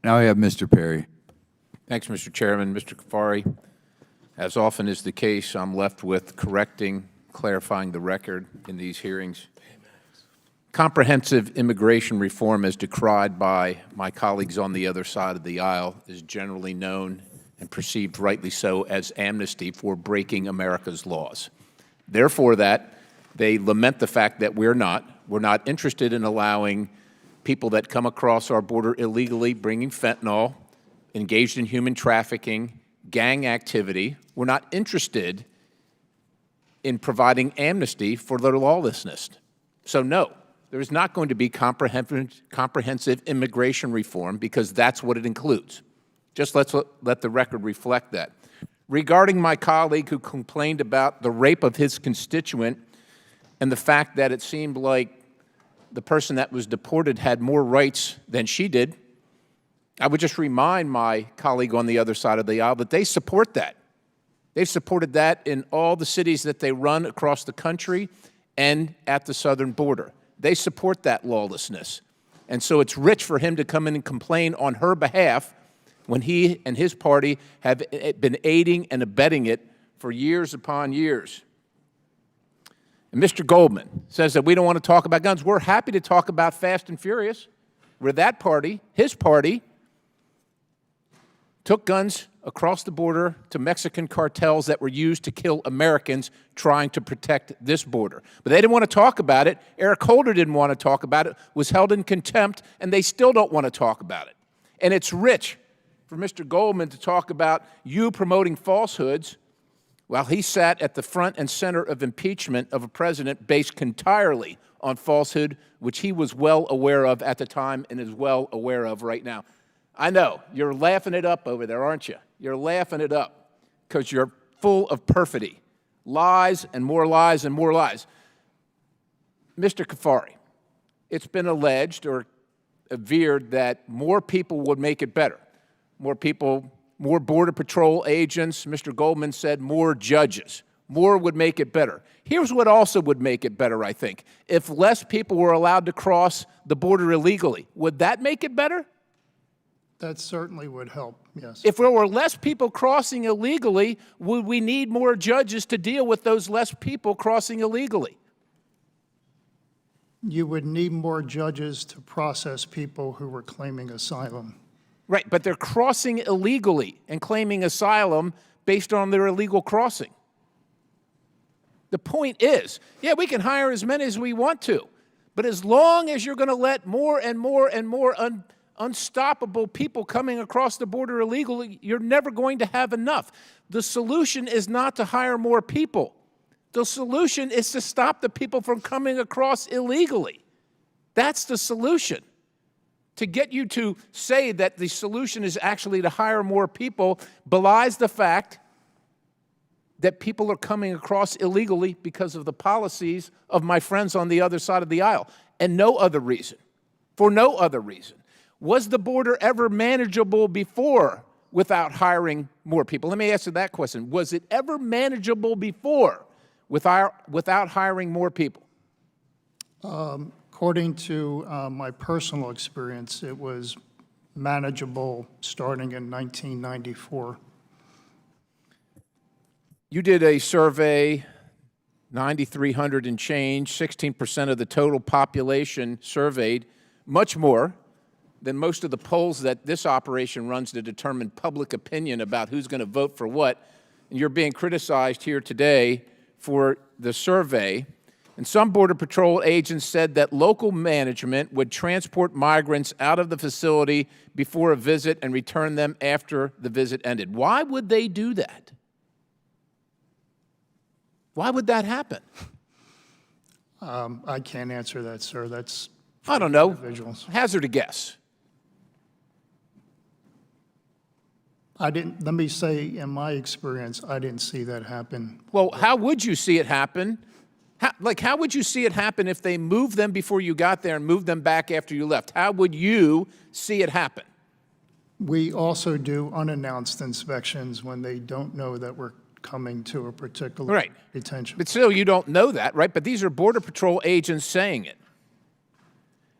Now we have Mr. Perry. Thanks, Mr. Chairman. Mr. Cuffari, as often is the case, I'm left with correcting, clarifying the record in these hearings. Comprehensive immigration reform, as decried by my colleagues on the other side of the aisle, is generally known and perceived rightly so as amnesty for breaking America's laws. Therefore, they lament the fact that we're not interested in allowing people that come across our border illegally, bringing fentanyl, engaged in human trafficking, gang activity. We're not interested in providing amnesty for their lawlessness. So no, there is not going to be comprehensive immigration reform because that's what it includes. Just let the record reflect that. Regarding my colleague who complained about the rape of his constituent and the fact that it seemed like the person that was deported had more rights than she did, I would just remind my colleague on the other side of the aisle that they support that. They've supported that in all the cities that they run across the country and at the southern border. They support that lawlessness. And so it's rich for him to come in and complain on her behalf when he and his party have been aiding and abetting it for years upon years. And Mr. Goldman says that we don't want to talk about guns. We're happy to talk about Fast and Furious, where that party, his party, took guns across the border to Mexican cartels that were used to kill Americans trying to protect this border. But they didn't want to talk about it. Eric Holder didn't want to talk about it, was held in contempt, and they still don't want to talk about it. And it's rich for Mr. Goldman to talk about you promoting falsehoods while he sat at the front and center of impeachment of a president based entirely on falsehood, which he was well aware of at the time and is well aware of right now. I know, you're laughing it up over there, aren't you? You're laughing it up because you're full of perfidy, lies and more lies and more lies. Mr. Cuffari, it's been alleged or averred that more people would make it better. More people, more Border Patrol agents. Mr. Goldman said more judges. More would make it better. Here's what also would make it better, I think. If less people were allowed to cross the border illegally, would that make it better? That certainly would help, yes. If there were less people crossing illegally, would we need more judges to deal with those less people crossing illegally? You would need more judges to process people who were claiming asylum. Right, but they're crossing illegally and claiming asylum based on their illegal crossing. The point is, yeah, we can hire as many as we want to, but as long as you're going to let more and more and more unstoppable people coming across the border illegally, you're never going to have enough. The solution is not to hire more people. The solution is to stop the people from coming across illegally. That's the solution. To get you to say that the solution is actually to hire more people belies the fact that people are coming across illegally because of the policies of my friends on the other side of the aisle, and no other reason, for no other reason. Was the border ever manageable before without hiring more people? Let me answer that question. Was it ever manageable before without hiring more people? According to my personal experience, it was manageable starting in 1994. You did a survey, 9,300 and change, 16% of the total population surveyed, much more than most of the polls that this operation runs to determine public opinion about who's going to vote for what. And you're being criticized here today for the survey. And some Border Patrol agents said that local management would transport migrants out of the facility before a visit and return them after the visit ended. Why would they do that? Why would that happen? I can't answer that, sir. That's I don't know. individuals. Hazard a guess. Let me say, in my experience, I didn't see that happen. Well, how would you see it happen? How would you see it happen if they moved them before you got there and moved them back after you left? How would you see it happen? We also do unannounced inspections when they don't know that we're coming to a particular detention. But still, you don't know that, right? But these are Border Patrol agents saying it.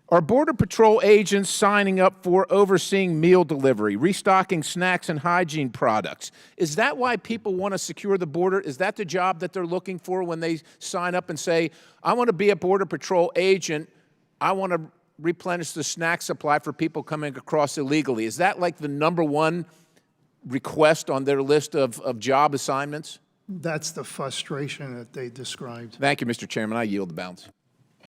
Are Border Patrol agents signing up for overseeing meal delivery, restocking snacks and hygiene products? Is that why people want to secure the border? Is that the job that they're looking for when they sign up and say, I want to be a Border Patrol agent, I want to replenish the snack supply for people coming across illegally? Is that like the #1 request on their list of job assignments? That's the frustration that they described. Thank you, Mr. Chairman. I yield the balance.